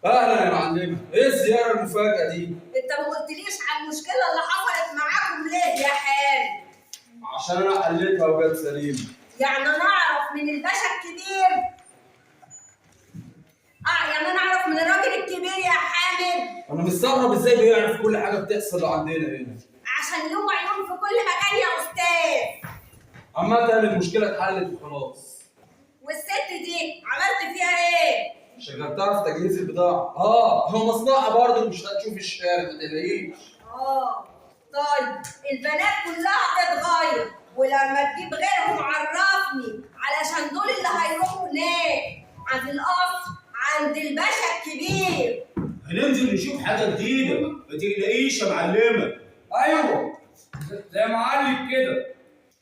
اهلا يا معلمه، ايه الزياره المفاجاه دي؟ انت ما قلتليش على المشكله اللي حصلت معاكم ليه يا حال؟ عشان انا حليتها وجت سليمه. يعني انا اعرف من الباشا الكبير، يعني انا اعرف من الراجل الكبير يا حامد. انا مستغرب ازاي بيعرف كل حاجه بتحصل عندنا هنا. عشان له عيون في كل مكان يا استاذ. عمال تعمل المشكله اتحلت وخلاص. والست دي عملت فيها ايه؟ شغلتها في تجهيز البضاعه. هو مصلحه برضه، مش هتشوف الشارع ما تلاقيش. طيب البنات كلها هتتغير، ولما تجيب غيرهم عرفني، علشان دول اللي هيروحوا هناك عند القصر عند الباشا الكبير. هننزل نشوف حاجه جديده، ما تقلقيش يا معلمه. ايوه زي معلم كده.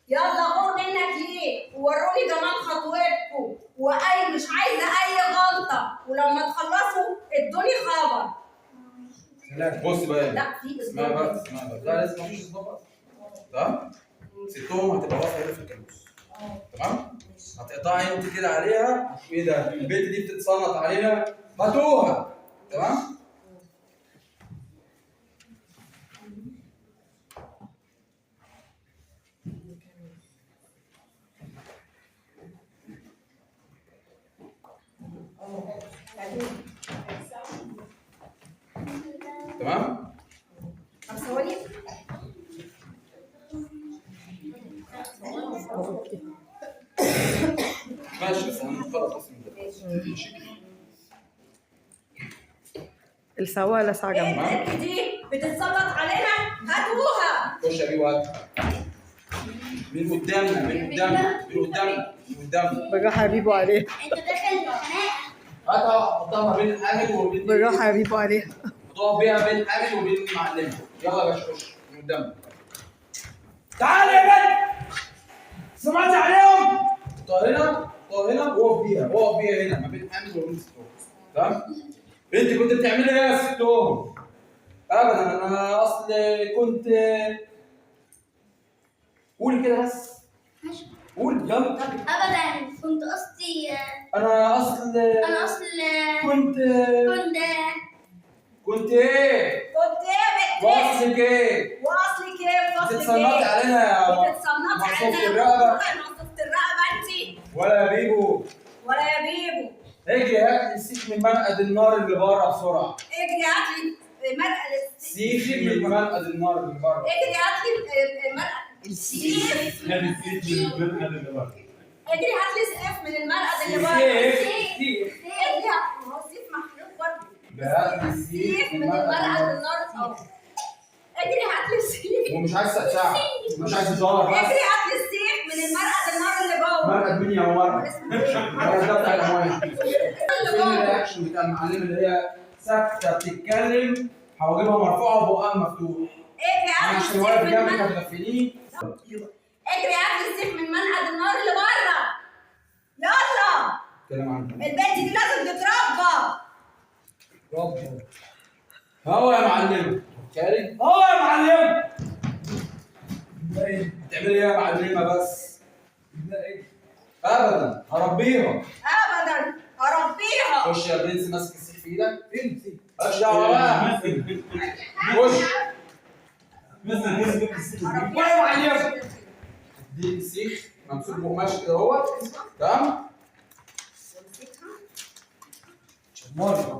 يلا غور منك ليه؟ ووروني جمال خطوتكم، واي مش عايزه اي غلطه، ولما تخلصوا ادوني خبر. لا بص بقى، لا في اسمها بقى لا لسه مفيش اصدار. تمام؟ ستهم هتبقى واقفه هنا في الكالوس. تمام؟ هتقطعي انت كده عليها، ايه ده؟ البنت دي بتتصنط علينا، هاتوها. تمام؟ تمام؟ طب ثواني. ماشي بس هنخلص بس من ده. السواق لا ساعة جنب. البنت دي بتتسلط علينا، هاتوها. خش يا بيه وهات. مين قدامنا؟ مين قدامنا؟ مين قدامنا؟ مين قدامنا؟ بالراحة يا بيبو عليها. انت داخل خناقه. هاتها حطها ما بين الحامل وبين بالراحة يا بيبو عليها. حطها بيها بين الحامل وبين المعلمة. يلا يا باشا خش من قدامنا. تعالى يا بنت! سمعت عليهم؟ حطها هنا وقف بيها هنا ما بين الحامل وبين الستور. تمام؟ انت كنت بتعملي ايه يا ستور؟ ابدا انا اصل كنت قول كده بس. قول يلا. ابدا كنت قصدي انا اصل كنت ايه؟ كنت ايه يا بنت؟ واصلك ايه؟ واصلك ايه؟ واصلك بتتصنطي ايه؟ علينا يا بتتصنطي مقصوفة علينا الرقبة. مقصوفة الرقبة انت؟ ولا يا بيبو ولا يا بيبو. اجري هات لي السيخ من منقد النار اللي بره بسرعة. اجري هات لي مرقة سيخ من منقد النار اللي بره. اجري هات لي مرقة السيف. اجري هات لي سيف من المرقد اللي بره. سيخ اجري هات، ما هو السيف محروق برضه. هات لي سيف من المرقد النار. اجري هات لي السيف. ومش عايز ساعة مش عايز هزار بس. اجري هات لي السيف من المرقد النار اللي جوه. مرقد مين يا عمر؟ اسمه ايه؟ المرقد ده بتاع الأموال. اللي فين جوه. الرياكشن بتاع المعلم اللي هي ساكتة بتتكلم، حواجبها مرفوعة وبقها مفتوح. اجري هات لي عشان السيف واقف من جنبك المرقد. هتغفليه. اجري هات لي السيف من منقد النار اللي بره. يلا. كلام عنك. البنت دي لازم تتربى. هو يا معلم خارج. هو يا معلم بتعملي ايه يا معلمه بس؟ ابدا هربيها. ابدا اربيها. خش يا برنس ماسك السيف في ايدك. فين مالكش دعوه بقى. خش اربيها يا معلم. دي السيخ ممسوك بقماش كده اهوت. تمام؟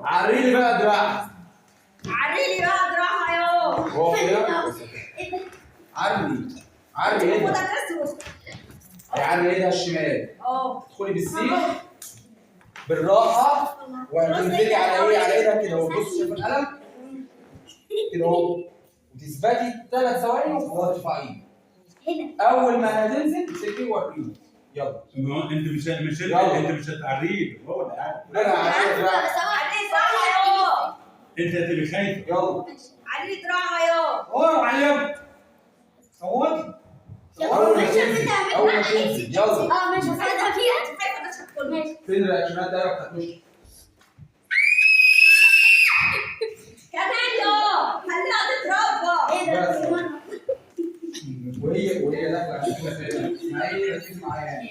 عريلي بقى دراعك. عريلي بقى دراعها يا هو كده. عري ايدها. خدها تسوس. عري ايدها الشمال. ادخلي بالسيخ بالراحه وهتنزلي على ايه؟ على ايدك كده اهو. بص شايف القلم كده اهو، وتثبتي 3 ثواني وترفعيه. هنا اول ما هتنزل تمسكي وريني. يلا. انت مش هتعريه، هو اللي قاعد. انا عريت دراعك. عريلي دراعها يا انت هتبقى خايفه. يلا. عريلي دراعها يا هو يا معلم صوتي. اول ما تنزل يلا. مش هصدق فيها. خايفه بس تدخل. ماشي. فين الرياكشنات ده بتاعت وشك؟ كمان يا خليها تتربى. ايه ده؟ وهي داخله على كده. اسمعي ركزي معايا.